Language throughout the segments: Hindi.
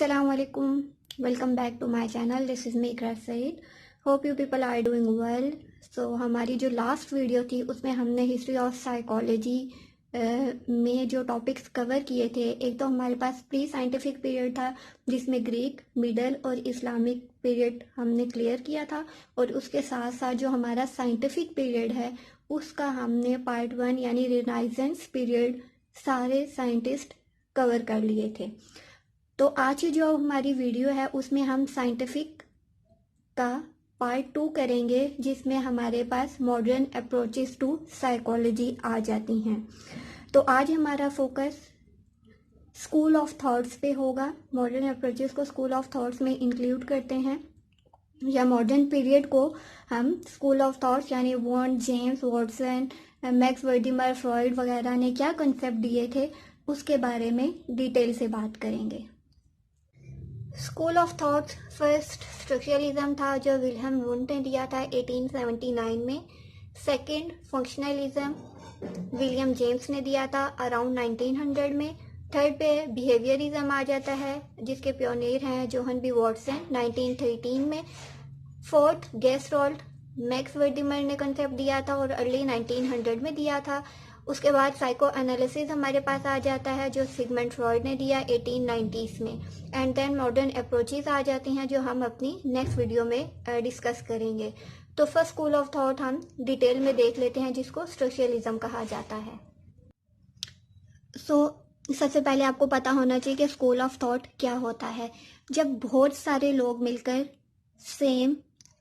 Assalamualaikum. Welcome back to my channel. This is me Ikra Said. Hope you people are doing well. So हमारी जो लास्ट वीडियो थी उसमें हमने हिस्ट्री ऑफ साइकोलॉजी में जो टॉपिक्स कवर किए थे, एक तो हमारे पास प्री साइंटिफिक पीरियड था जिसमें ग्रीक, मिडल और इस्लामिक पीरियड हमने क्लियर किया था, और उसके साथ साथ जो हमारा साइंटिफिक पीरियड है उसका हमने पार्ट 1 यानी रिनाइजेंस पीरियड सारे साइंटिस्ट कवर कर लिए थे। तो आज की जो हमारी वीडियो है उसमें हम साइंटिफिक का पार्ट 2 करेंगे, जिसमें हमारे पास मॉडर्न अप्रोचेस टू साइकोलॉजी आ जाती हैं। तो आज हमारा फोकस स्कूल ऑफ थॉट्स पे होगा। मॉडर्न अप्रोचेस को स्कूल ऑफ थॉट्स में इंक्लूड करते हैं, या मॉडर्न पीरियड को हम स्कूल ऑफ थॉट्स यानी Wundt, James Watson, Max Wertheimer, Freud वगैरह ने क्या कंसेप्ट दिए थे उसके बारे में डिटेल से बात करेंगे। School of thoughts first structuralism था जो विल्हेम वुंड ने दिया था 1879 में। सेकंड फंक्शनलिज्म विलियम जेम्स ने दिया था अराउंड 1900 में। थर्ड पे बिहेवियरिज्म आ जाता है जिसके प्योनियर हैं जोहन बी वॉटसन 1913 में। फोर्थ गेस्ट्रॉल्ट मैक्स वर्डिमर ने कंसेप्ट दिया था और अर्ली 1900 में दिया था। उसके बाद साइको एनालिसिस हमारे पास आ जाता है जो सिगमंड फ्रॉइड ने दिया 1890s में। एंड देन मॉडर्न अप्रोचेस आ जाती हैं जो हम अपनी नेक्स्ट वीडियो में डिस्कस करेंगे। तो फर्स्ट स्कूल ऑफ थॉट हम डिटेल में देख लेते हैं जिसको स्ट्रक्चरलिज्म कहा जाता है। सबसे पहले आपको पता होना चाहिए कि स्कूल ऑफ थॉट क्या होता है। जब बहुत सारे लोग मिलकर सेम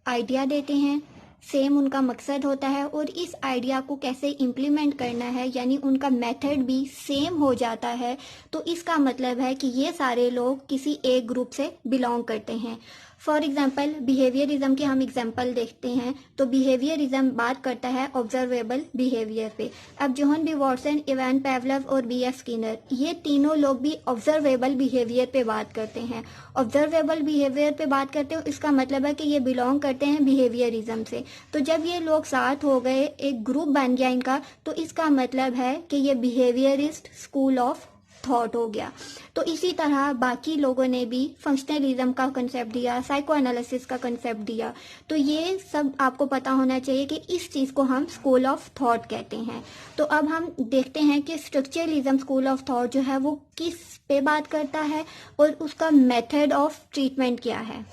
आइडिया देते हैं, सेम उनका मकसद होता है, और इस आइडिया को कैसे इम्प्लीमेंट करना है यानी उनका मेथड भी सेम हो जाता है, तो इसका मतलब है कि ये सारे लोग किसी एक ग्रुप से बिलोंग करते हैं। फॉर एग्जाम्पल बिहेवियरिज्म के हम एग्जाम्पल देखते हैं, तो बिहेवियरिज्म बात करता है ऑब्जर्वेबल बिहेवियर पे। अब John B Watson, Ivan Pavlov और B.F. स्किनर, ये तीनों लोग भी ऑब्जर्वेबल बिहेवियर पे बात करते हैं। ऑब्जर्वेबल बिहेवियर पे बात करते हो इसका मतलब है कि ये बिलोंग करते हैं बिहेवियरिज्म से। तो जब ये लोग साथ हो गए, एक ग्रुप बन गया इनका, तो इसका मतलब है कि ये बिहेवियरिस्ट स्कूल ऑफ थॉट हो गया। तो इसी तरह बाकी लोगों ने भी फंक्शनलिज्म का कंसेप्ट दिया, साइको एनालिसिस का कंसेप्ट दिया। तो ये सब आपको पता होना चाहिए कि इस चीज़ को हम स्कूल ऑफ थॉट कहते हैं। तो अब हम देखते हैं कि स्ट्रक्चरलिज्म स्कूल ऑफ थॉट जो है वो किस पे बात करता है और उसका मेथड ऑफ ट्रीटमेंट क्या है।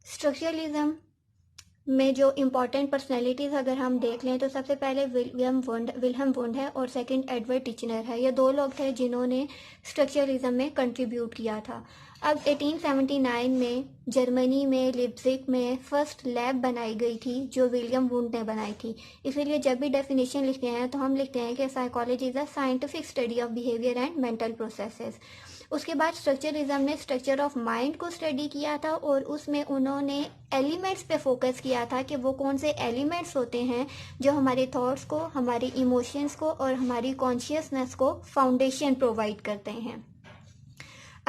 स्ट्रक्चरलिज्म में जो इम्पोर्टेंट पर्सनैलिटीज़ अगर हम देख लें तो सबसे पहले विल्हेम वुंड है और सेकंड एडवर्ड टिचनर है। ये दो लोग थे जिन्होंने स्ट्रक्चरलिज्म में कंट्रीब्यूट किया था। अब 1879 में जर्मनी में लिप्जिग में फर्स्ट लैब बनाई गई थी जो विलियम वुंड ने बनाई थी। इसीलिए जब भी डेफिनेशन लिखते हैं तो हम लिखते हैं कि psychology is a scientific study of behaviour and mental processes. उसके बाद स्ट्रक्चरलिज्म ने स्ट्रक्चर ऑफ माइंड को स्टडी किया था और उसमें उन्होंने एलिमेंट्स पे फोकस किया था कि वो कौन से एलिमेंट्स होते हैं जो हमारे थॉट्स को, हमारी इमोशंस को और हमारी कॉन्शियसनेस को फाउंडेशन प्रोवाइड करते हैं।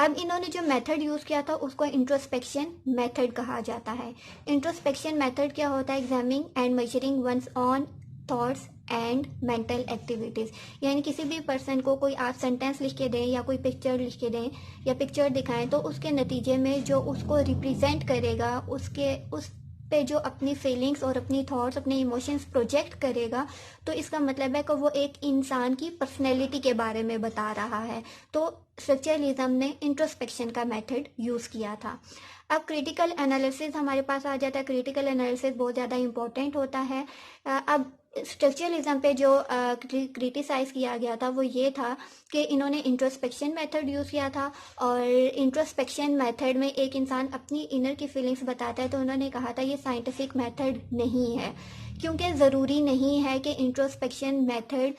अब इन्होंने जो मेथड यूज़ किया था उसको इंट्रोस्पेक्शन मेथड कहा जाता है। इंट्रोस्पेक्शन मेथड क्या होता है? Examining and measuring one's own thoughts and mental activities. यानी किसी भी पर्सन को कोई आप सेंटेंस लिख के दें या कोई पिक्चर लिख के दें या पिक्चर दिखाएं, तो उसके नतीजे में जो उसको रिप्रेजेंट करेगा, उस पे जो अपनी फीलिंग्स और अपनी थॉट्स, अपने इमोशंस प्रोजेक्ट करेगा, तो इसका मतलब है कि वो एक इंसान की पर्सनैलिटी के बारे में बता रहा है। तो स्ट्रक्चरलिज्म ने इंट्रोस्पेक्शन का मेथड यूज़ किया था। अब क्रिटिकल एनालिसिस हमारे पास आ जाता है। क्रिटिकल एनालिसिस बहुत ज़्यादा इंपॉर्टेंट होता है। अब स्ट्रक्चरलिज्म पे जो क्रिटिसाइज किया गया था वो ये था कि इन्होंने इंट्रोस्पेक्शन मेथड यूज़ किया था, और इंट्रोस्पेक्शन मेथड में एक इंसान अपनी इनर की फीलिंग्स बताता है। तो उन्होंने कहा था ये साइंटिफिक मेथड नहीं है, क्योंकि ज़रूरी नहीं है कि इंट्रोस्पेक्शन मेथड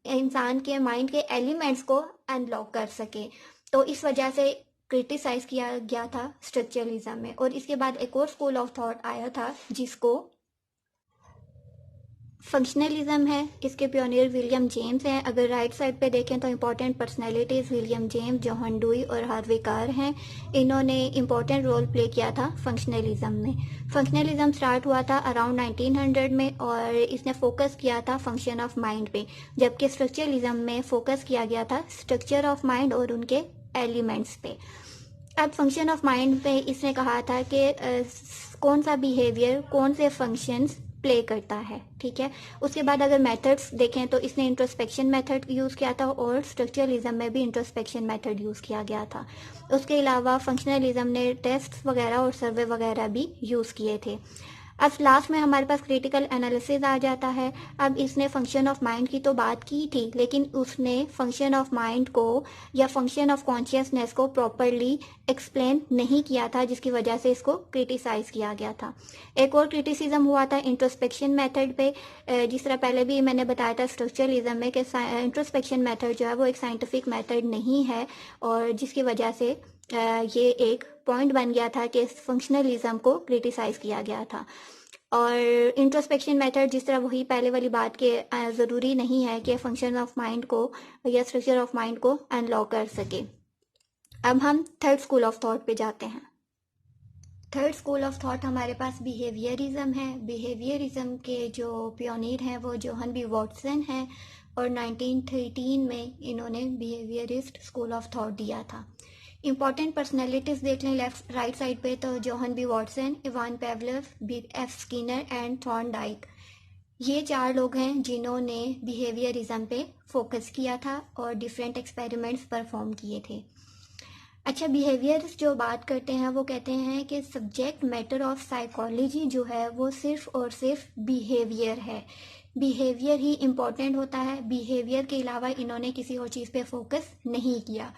इंसान के माइंड के एलिमेंट्स को अनलॉक कर सके। तो इस वजह से क्रिटिसाइज किया गया था स्ट्रक्चरलिज्म में। और इसके बाद एक और स्कूल ऑफ थॉट आया था जिसको फंक्शनलिज्म है। इसके प्योनियर विलियम जेम्स हैं। अगर राइट साइड पे देखें तो important personalities William James, Johan dewy और हार्वे कार हैं। इन्होंने इंपॉर्टेंट रोल प्ले किया था फंक्शनलिज्म में। फंक्शनलिज्म स्टार्ट हुआ था अराउंड 1900 में और इसने फोकस किया था फंक्शन ऑफ माइंड पे, जबकि स्ट्रक्चरलिज्म में फोकस किया गया था स्ट्रक्चर ऑफ माइंड और उनके एलिमेंट्स पे। अब फंक्शन ऑफ माइंड पे इसने कहा था कि कौन सा बिहेवियर कौन से फंक्शंस प्ले करता है, ठीक है। उसके बाद अगर मेथड्स देखें तो इसने इंट्रोस्पेक्शन मेथड यूज़ किया था और स्ट्रक्चरलिज्म में भी इंट्रोस्पेक्शन मेथड यूज़ किया गया था। उसके अलावा फंक्शनलिज्म ने टेस्ट वगैरह और सर्वे वगैरह भी यूज़ किए थे। अब लास्ट में हमारे पास क्रिटिकल एनालिसिस आ जाता है। अब इसने फंक्शन ऑफ माइंड की तो बात की थी, लेकिन उसने फंक्शन ऑफ माइंड को या फंक्शन ऑफ कॉन्शियसनेस को प्रॉपरली एक्सप्लेन नहीं किया था, जिसकी वजह से इसको क्रिटिसाइज किया गया था। एक और क्रिटिसिज्म हुआ था इंट्रोस्पेक्शन मेथड पे। जिस तरह पहले भी मैंने बताया था स्ट्रक्चरलिज्म में कि इंट्रोस्पेक्शन मेथड जो है वो एक साइंटिफिक मेथड नहीं है, और जिसकी वजह से ये एक पॉइंट बन गया था कि फंक्शनलिज्म को क्रिटिसाइज किया गया था। और इंट्रोस्पेक्शन मेथड जिस तरह वही पहले वाली बात के ज़रूरी नहीं है कि फंक्शन ऑफ माइंड को या स्ट्रक्चर ऑफ माइंड को अनलॉक कर सके। अब हम थर्ड स्कूल ऑफ थॉट पे जाते हैं। थर्ड स्कूल ऑफ थॉट हमारे पास बिहेवियरिज्म है। बिहेवियरिज्म के जो पियोनियर हैं वो जोहन बी वॉटसन हैं, और 1913 में इन्होंने बिहेवियरिस्ट स्कूल ऑफ थॉट दिया था। इंपॉर्टेंट पर्सनैलिटीज देख लें लेफ्ट राइट साइड पे, तो John B Watson, Ivan Pavlov, बी.एफ. स्किनर एंड थॉर्नडाइक, ये 4 लोग हैं जिन्होंने बिहेवियरिज्म पे फोकस किया था और डिफरेंट एक्सपेरिमेंट्स परफॉर्म किए थे। अच्छा, बिहेवियर्स जो बात करते हैं वो कहते हैं कि सब्जेक्ट मैटर ऑफ साइकोलॉजी जो है वो सिर्फ और सिर्फ बिहेवियर है। बिहेवियर ही इम्पॉर्टेंट होता है। बिहेवियर के अलावा इन्होंने किसी और चीज़ पे फोकस नहीं किया।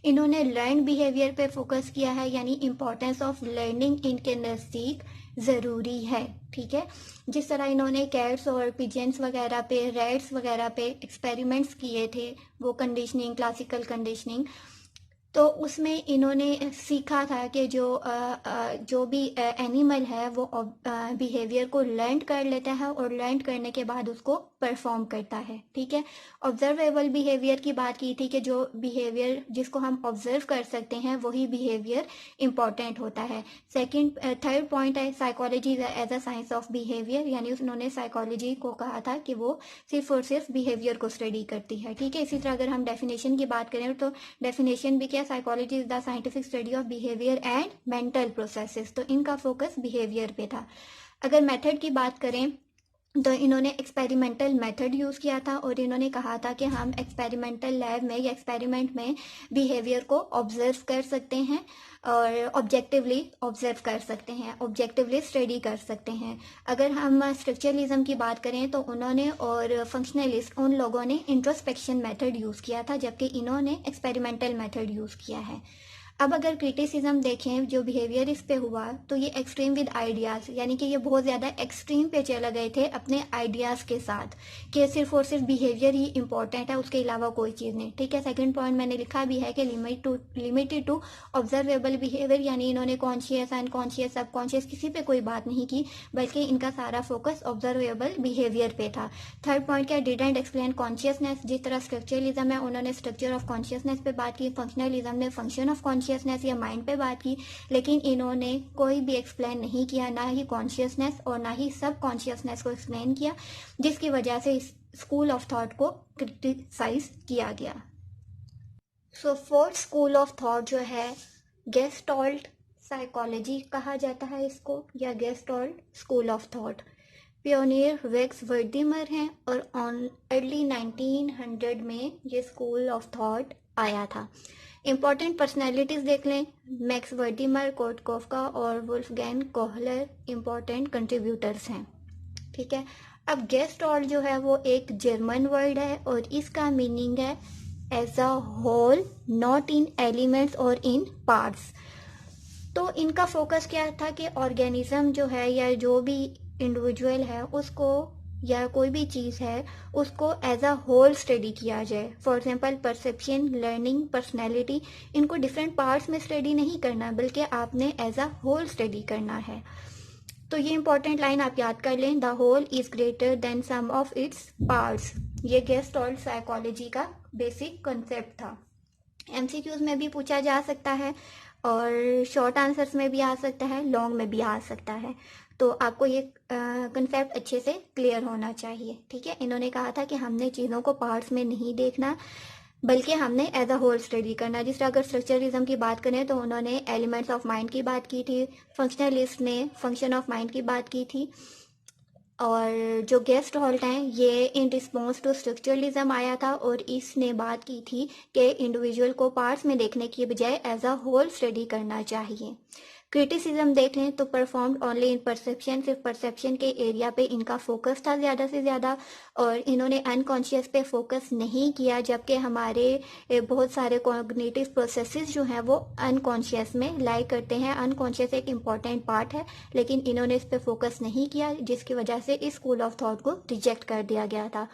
इन्होंने लर्न बिहेवियर पे फोकस किया है, यानी इम्पोर्टेंस ऑफ लर्निंग इनके नज़दीक ज़रूरी है, ठीक है। जिस तरह इन्होंने कैट्स और पिजन्स वगैरह पे, रैट्स वगैरह पे एक्सपेरिमेंट्स किए थे, वो कंडीशनिंग, क्लासिकल कंडीशनिंग, तो उसमें इन्होंने सीखा था कि जो भी एनिमल है वो बिहेवियर को लर्न कर लेता है और लर्न करने के बाद उसको परफॉर्म करता है, ठीक है। ऑब्जर्वेबल बिहेवियर की बात की थी कि जो बिहेवियर जिसको हम ऑब्जर्व कर सकते हैं वही बिहेवियर इम्पॉर्टेंट होता है। थर्ड पॉइंट है psychology as a science of behaviour, यानी उन्होंने साइकोलॉजी को कहा था कि वो सिर्फ और सिर्फ बिहेवियर को स्टडी करती है, ठीक है। इसी तरह अगर हम डेफिनेशन की बात करें तो डेफिनेशन भी क्या, psychology is the scientific study of behaviour and mental processes, तो इनका फोकस बिहेवियर पे था। अगर मेथड की बात करें तो इन्होंने एक्सपेरिमेंटल मेथड यूज़ किया था, और इन्होंने कहा था कि हम एक्सपेरिमेंटल लैब में या एक्सपेरिमेंट में बिहेवियर को ऑब्जर्व कर सकते हैं और ऑब्जेक्टिवली ऑब्जर्व कर सकते हैं, ऑब्जेक्टिवली स्टडी कर सकते हैं। अगर हम स्ट्रक्चरलिज्म की बात करें तो उन्होंने और फंक्शनलिस्ट उन लोगों ने इंट्रोस्पेक्शन मेथड यूज़ किया था, जबकि इन्होंने एक्सपेरिमेंटल मेथड यूज़ किया है। अब अगर क्रिटिसिज्म देखें जो बिहेवियर इस पे हुआ, तो ये एक्सट्रीम विद आइडियाज़, यानी कि ये बहुत ज़्यादा एक्सट्रीम पे चले गए थे अपने आइडियाज़ के साथ कि सिर्फ और सिर्फ बिहेवियर ही इंपॉर्टेंट है, उसके अलावा कोई चीज़ नहीं, ठीक है। सेकंड पॉइंट मैंने लिखा भी है कि लिमिटेड टू ऑब्जर्वेबल बिहेवियर, यानी इन्होंने कॉन्शियस अनकॉन्शियस सबकॉन्शियस किसी पे कोई बात नहीं की, बल्कि इनका सारा फोकस ऑब्जर्वेबल बिहेवियर पे था। थर्ड पॉइंट क्या, डिडंट एक्सप्लेन कॉन्शियसनेस, जिस तरह स्ट्रक्चरलिज्म है उन्होंने स्ट्रक्चर ऑफ कॉन्शियसनेस पे बात की, फंक्शनलिज्म ने फंक्शन ऑफ कॉन्शियसनेस या माइंड पे बात की, लेकिन इन्होंने कोई भी एक्सप्लेन नहीं किया, ना ही कॉन्शियसनेस और ना ही सब कॉन्शियसनेस को एक्सप्लेन किया, जिसकी वजह से इस स्कूल ऑफ थॉट को क्रिटिसाइज किया गया। So fourth school of thought जो है गेस्टाल्ट साइकोलॉजी कहा जाता है इसको, या Gestalt school of thought. Pioneer Max Wertheimer हैं, और ऑन अर्ली 1900 में ये स्कूल ऑफ थॉट आया था। इंपॉर्टेंट पर्सनैलिटीज देख लें, मैक्स वर्दिमर, कोटकोफ्का और वुल्फगैंग कोहलर इंपॉर्टेंट कंट्रीब्यूटर्स हैं, ठीक है। अब गेस्टाल्ट जो है वो एक जर्मन वर्ड है और इसका मीनिंग है as a whole, not in elements और इन पार्ट्स। तो इनका फोकस क्या था कि ऑर्गेनिज्म जो है या जो भी इंडिविजुअल है उसको या कोई भी चीज़ है उसको एज अ होल स्टडी किया जाए। For example perception, learning, personality, इनको डिफरेंट पार्ट्स में स्टडी नहीं करना, बल्कि आपने एज अ होल स्टडी करना है। तो ये इंपॉर्टेंट लाइन आप याद कर लें, the whole is greater than sum of its parts. ये गेस्टाल्ट साइकोलॉजी का बेसिक कंसेप्ट था। एमसीक्यूज में भी पूछा जा सकता है और शॉर्ट आंसर्स में भी आ सकता है, लॉन्ग में भी आ सकता है, तो आपको ये कंसेप्ट अच्छे से क्लियर होना चाहिए, ठीक है। इन्होंने कहा था कि हमने चीज़ों को पार्ट्स में नहीं देखना, बल्कि हमने एज अ होल स्टडी करना है। जिस तरह अगर स्ट्रक्चरलिज्म की बात करें तो उन्होंने एलिमेंट्स ऑफ माइंड की बात की थी, फंक्शनलिस्ट ने फंक्शन ऑफ माइंड की बात की थी, और जो गेस्ट हॉल्ट हैं ये इन रिस्पॉन्स टू स्ट्रक्चरलिज्म आया था और इसने बात की थी कि इंडिविजुअल को पार्ट्स में देखने की बजाय एज अ होल स्टडी करना चाहिए। क्रिटिसिज्म देख लें तो परफॉर्म्ड ओनली इन परसेप्शन, सिर्फ परसेप्शन के एरिया पे इनका फोकस था ज़्यादा से ज़्यादा, और इन्होंने अनकॉन्शियस पे फोकस नहीं किया, जबकि हमारे बहुत सारे कॉग्निटिव प्रोसेसेस जो हैं वो अनकॉन्शियस में लाई करते हैं। अनकॉन्शियस एक इम्पॉर्टेंट पार्ट है, लेकिन इन्होंने इस पे फोकस नहीं किया, जिसकी वजह से इस स्कूल ऑफ थॉट को रिजेक्ट कर दिया गया था।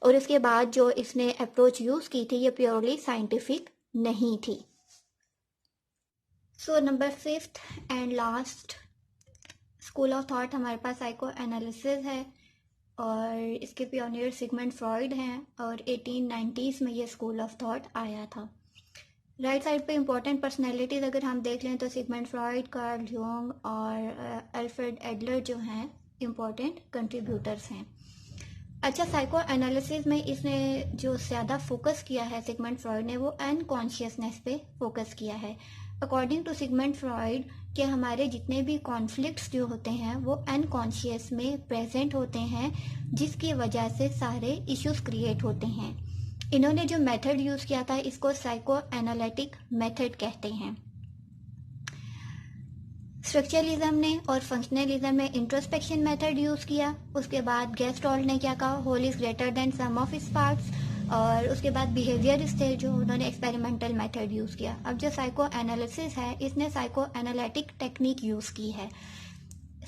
और इसके बाद जो इसने अप्रोच यूज़ की थी ये प्योरली साइंटिफिक नहीं थी। So number 5th and last school of thought हमारे पास साइको एनालिसिस है, और इसके पियोनियर सिगमंड फ्रॉइड हैं, और 1890s में ये स्कूल ऑफ थॉट आया था। राइट साइड पे इंपॉर्टेंट पर्सनैलिटीज़ अगर हम देख लें तो सिगमंड फ्रॉइड, कार्ल जंग और अल्फ्रेड एडलर जो हैं इम्पॉर्टेंट कंट्रीब्यूटर्स हैं। अच्छा, साइको एनालिसिस में इसने जो ज़्यादा फोकस किया है सिगमंड फ्रॉइड ने, वो अनकॉन्शियसनेस पे फोकस किया है। अकॉर्डिंग टू सिगमंड फ्रॉइड कि हमारे जितने भी कॉन्फ्लिक्ट्स जो होते हैं वो अनकॉन्शियस में प्रेजेंट होते हैं, जिसकी वजह से सारे इश्यूज क्रिएट होते हैं। इन्होंने जो मेथड यूज़ किया था इसको साइको एनालिटिक मेथड कहते हैं। स्ट्रक्चरलिज्म ने और फंक्शनलिज्म में इंट्रोस्पेक्शन मेथड यूज़ किया। उसके बाद गेस्टॉल्ट ने क्या कहा, whole is greater than sum of its parts, और उसके बाद बिहेवियर थे जो उन्होंने एक्सपेरिमेंटल मेथड यूज़ किया। अब जो साइको एनालिसिस है इसने साइको एनालिटिक टेक्निक यूज़ की है।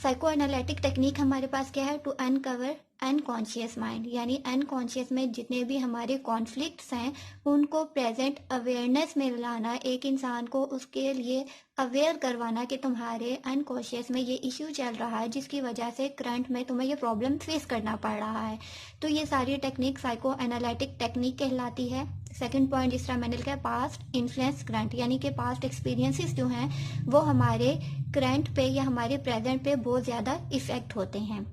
साइको एनालिटिक टेक्निक हमारे पास क्या है, टू अनकवर अनकॉन्शियस माइंड, यानी अनकॉन्शियस में जितने भी हमारे कॉन्फ्लिक्ट्स हैं उनको प्रेजेंट अवेयरनेस में लाना, एक इंसान को उसके लिए अवेयर करवाना कि तुम्हारे अनकॉन्शियस में ये इश्यू चल रहा है जिसकी वजह से करंट में तुम्हें ये प्रॉब्लम फेस करना पड़ रहा है। तो ये सारी टेक्निक साइको एनालिटिक टेक्निक कहलाती है। सेकंड पॉइंट जिस तरह मैंने लिखा है, पास्ट इन्फ्लुएंस करंट, यानी कि पास्ट एक्सपीरियंसेस जो हैं वो हमारे करंट पे या हमारे प्रेजेंट पे बहुत ज़्यादा इफ़ेक्ट होते हैं।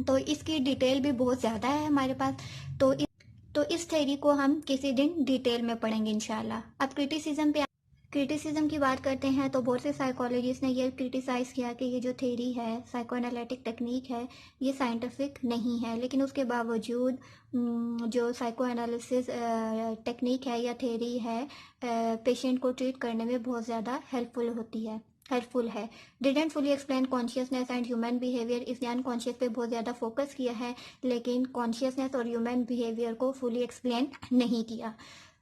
तो इसकी डिटेल भी बहुत ज़्यादा है हमारे पास, तो इस थ्योरी को हम किसी दिन डिटेल में पढ़ेंगे इंशाल्लाह। अब क्रिटिसिज्म की बात करते हैं तो बहुत से साइकोलॉजिस्ट ने ये क्रिटिसाइज़ किया कि ये जो थ्योरी है साइको एनालिटिक टेक्निक है ये साइंटिफिक नहीं है, लेकिन उसके बावजूद जो साइको एनालिसिस टेक्निक है या थ्योरी है पेशेंट को ट्रीट करने में बहुत ज़्यादा हेल्पफुल है। Didn't fully explain consciousness and human behaviour, इसने अनकॉन्शियस पे बहुत ज़्यादा फोकस किया है, लेकिन कॉन्शियसनेस और ह्यूमन बिहेवियर को फुली एक्सप्लेन नहीं किया।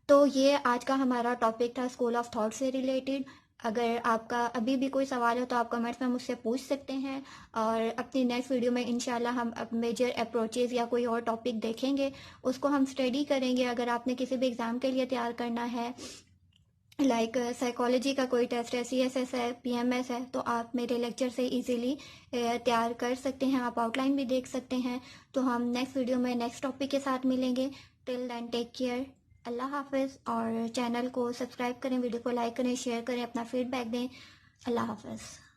तो ये आज का हमारा टॉपिक था स्कूल ऑफ थॉट से रिलेटेड। अगर आपका अभी भी कोई सवाल हो तो आप कमेंट्स में मुझसे पूछ सकते हैं, और अपनी नेक्स्ट वीडियो में इंशाल्लाह हम मेजर अप्रोचेज़ या कोई और टॉपिक देखेंगे, उसको हम स्टडी करेंगे। अगर आपने किसी भी एग्ज़ाम के लिए तैयार करना है, लाइक साइकोलॉजी का कोई टेस्ट है, CSS है, PMS है, तो आप मेरे लेक्चर से इजीली तैयार कर सकते हैं, आप आउटलाइन भी देख सकते हैं। तो हम नेक्स्ट वीडियो में नेक्स्ट टॉपिक के साथ मिलेंगे। टिल देन टेक केयर, अल्लाह हाफिज़, और चैनल को सब्सक्राइब करें, वीडियो को लाइक करें, शेयर करें, अपना फीडबैक दें। अल्लाह हाफिज़।